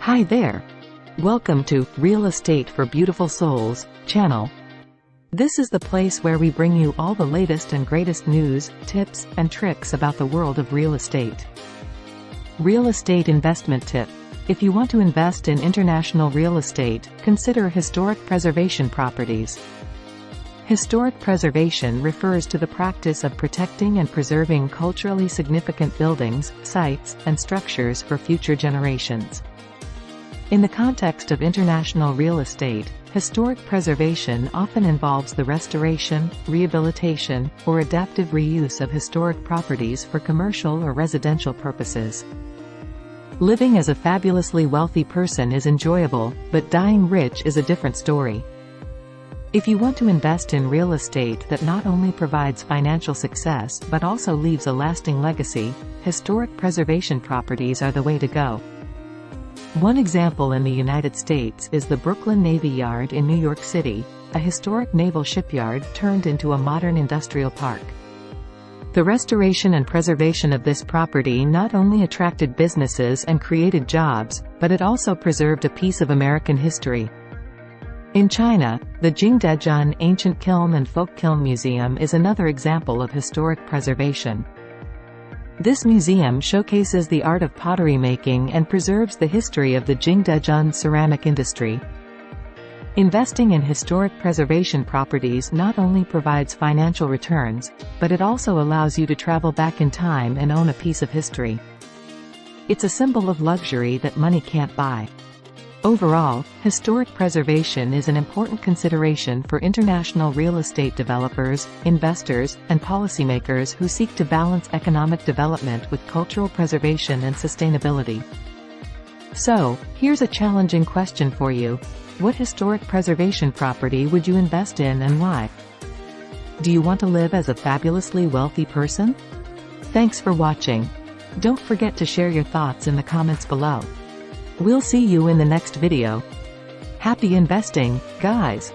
Hi there. Welcome to Real Estate for Beautiful Souls channel. This is the place where we bring you all the latest and greatest news, tips, and tricks about the world of real estate. Real estate investment tip. If you want to invest in international real estate, consider historic preservation properties. Historic preservation refers to the practice of protecting and preserving culturally significant buildings, sites, and structures for future generations. In the context of international real estate, historic preservation often involves the restoration, rehabilitation, or adaptive reuse of historic properties for commercial or residential purposes. Living as a fabulously wealthy person is enjoyable, but dying rich is a different story. If you want to invest in real estate that not only provides financial success but also leaves a lasting legacy, historic preservation properties are the way to go. One example in the United States is the Brooklyn Navy Yard in New York City, a historic naval shipyard turned into a modern industrial park. The restoration and preservation of this property not only attracted businesses and created jobs, but it also preserved a piece of American history. In China, the Jingdezhen Ancient Kiln and Folk Kiln Museum is another example of historic preservation. This museum showcases the art of pottery making and preserves the history of the Jingdezhen ceramic industry. Investing in historic preservation properties not only provides financial returns, but it also allows you to travel back in time and own a piece of history. It's a symbol of luxury that money can't buy. Overall, historic preservation is an important consideration for international real estate developers, investors, and policymakers who seek to balance economic development with cultural preservation and sustainability. So, here's a challenging question for you. What historic preservation property would you invest in and why? Do you want to live as a fabulously wealthy person? Thanks for watching. Don't forget to share your thoughts in the comments below. We'll see you in the next video. Happy investing, guys!